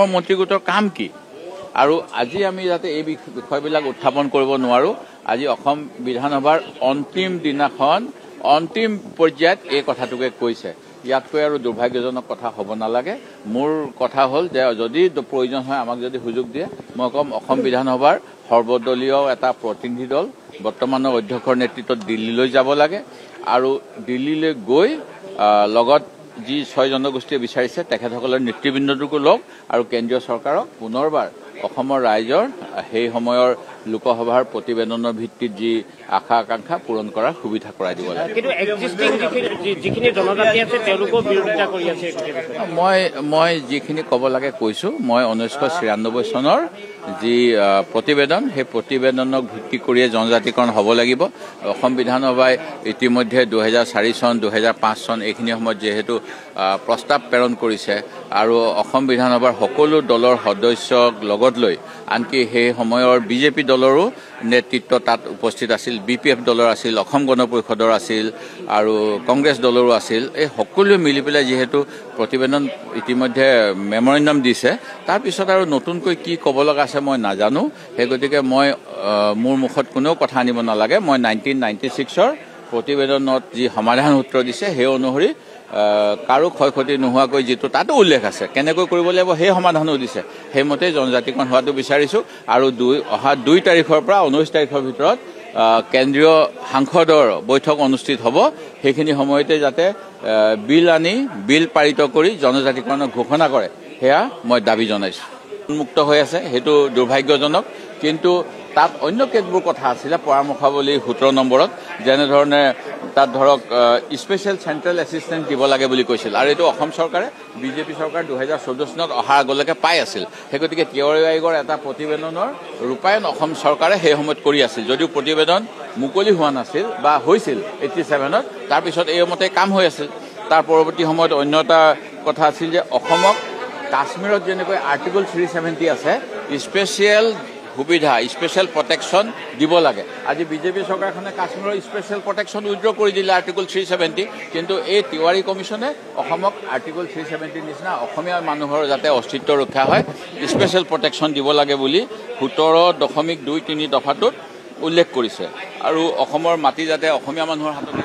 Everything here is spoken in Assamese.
মন্ত্ৰী গোটৰ কাম কি আৰু আজি আমি যাতে এই বিষয়বিলাক উত্থাপন কৰিব নোৱাৰো আজি অসম বিধানসভাৰ অন্তিম দিনাখন অন্তিম পৰ্যায়ত এই কথাটোকে কৈছে ইয়াতকৈ আৰু দুৰ্ভাগ্যজনক কথা হ'ব নালাগে মোৰ কথা হ'ল যে যদি প্ৰয়োজন হয় আমাক যদি সুযোগ দিয়ে মই কম অসম বিধানসভাৰ সৰ্বদলীয় এটা প্ৰতিনিধি দল বৰ্তমানৰ অধ্যক্ষৰ নেতৃত্বত দিল্লীলৈ যাব লাগে আৰু দিল্লীলৈ গৈ লগত যি 6 জনগোষ্ঠীয়ে বিচাৰিছে তেখেতসকলৰ নেতৃবৃন্দটোকো লগ আৰু কেন্দ্ৰীয় চৰকাৰক পুনৰবাৰ অসমৰ ৰাইজৰ সেই সময়ৰ লোকসভাৰ প্ৰতিবেদনৰ ভিত্তিত যি আশা আকাংক্ষা পূৰণ কৰাৰ সুবিধা কৰাই দিব লাগে কিন্তু এক্সিস্টিং যিখিনি জনজাতি আছে তেওঁলোকৰ বিৰোধিতা কৰি আছে মই যিখিনি ক'ব লাগে কৈছো মই 1996 চনৰ যি প্ৰতিবেদন সেই প্ৰতিবেদনক ভিত্তি কৰিয়ে জনজাতিকৰণ হ'ব লাগিব অসম বিধানসভাই ইতিমধ্যে 2004 চন 2005 চন এইখিনি সময়ত যেহেতু প্ৰস্তাৱ প্ৰেৰণ কৰিছে আৰু অসম বিধানসভাৰ সকলো দলৰ সদস্যক লগত লৈ আনকি সেই সময়ৰ বিজেপি দলৰো নেতৃত্ব তাত উপস্থিত আছিল বিপিএফ দলৰ আছিল অসম গণ পৰিষদৰ আছিল আৰু কংগ্ৰেছ দলৰো আছিল এই সকলোৱে মিলি পেলাই যেহেতু প্ৰতিবেদন ইতিমধ্যে মেমৰেণ্ডাম দিছে তাৰ পিছত আৰু নতুনকৈ কি ক'ব লগা আছে মই নাজানো সেই গতিকে মই মোৰ মুখত কোনো কথা আনিব নালাগে মই 1996 ৰ প্ৰতিবেদনত যি সমাধান সূত্ৰ দিছে সেই অনুসৰি কাৰো ক্ষয়ক্ষতি নোহোৱাকৈ যেটো তাতো উল্লেখ আছে কেনেকৈ কৰিব লাগিব সেই সমাধানো দিছে সেইমতে জনজাতিকৰণ হোৱাটো বিচাৰিছো আৰু অহা 2 তাৰিখৰ পৰা 19 তাৰিখৰ ভিতৰত কেন্দ্ৰীয় সাংসদৰ বৈঠক অনুষ্ঠিত হ'ব সেইখিনি সময়তে যাতে বিল পাৰিত কৰি জনজাতিকৰণৰ ঘোষণা কৰে হেয়া মই দাবী জনাইছো উন্মুক্ত হৈ আছে হেতু দুৰ্ভাগ্যজনক কিন্তু তাত অন্য কেতবোৰ কথা আছিল পৰামৰ্শাৱলী 17 নম্বৰত যেনে ধৰণে তাত ধৰক স্পেশাল সেন্ট্ৰেল এসিস্টেন্ট দিব লাগে বুলি কৈছিল আৰু এটো অসম চৰকাৰে বিজেপি চৰকাৰ 2014 চনত অহা আগলৈকে পাই আছিল হেগতিকে তিৱাৰী আয়োগৰ এটা প্ৰতিবেদনৰ ৰূপায়ণ অসম চৰকাৰে সেই সময়ত কৰি আছিল যদিও প্ৰতিবেদন মুকলি হোৱা নাছিল বা হৈছিল 87ত তাৰ পিছত এই মতে কাম হৈ আছিল তাৰ পৰৱৰ্তী সময়ত অন্য এটা কথা আছিল যে অসমক কাশ্মীৰত যেনেকৈ আৰ্টিকল 370 আছে স্পেশাল সুবিধা স্পেশাল প্ৰটেকশন দিব লাগে আজি বিজেপি চৰকাৰখনে কাশ্মীৰৰ স্পেশাল প্ৰটেকশন উইথড্ৰ কৰি দিলে আৰ্টিকল 370 কিন্তু এই তিৱাৰী কমিছনে অসমক আৰ্টিকল 370 নিচিনা অসমীয়া মানুহৰ যাতে অস্তিত্ব ৰক্ষা হয় স্পেশাল প্ৰটেকশন দিব লাগে বুলি 17.23 দফাটোত উল্লেখ কৰিছে আৰু অসমৰ মাটি যাতে অসমীয়া মানুহৰ হাতত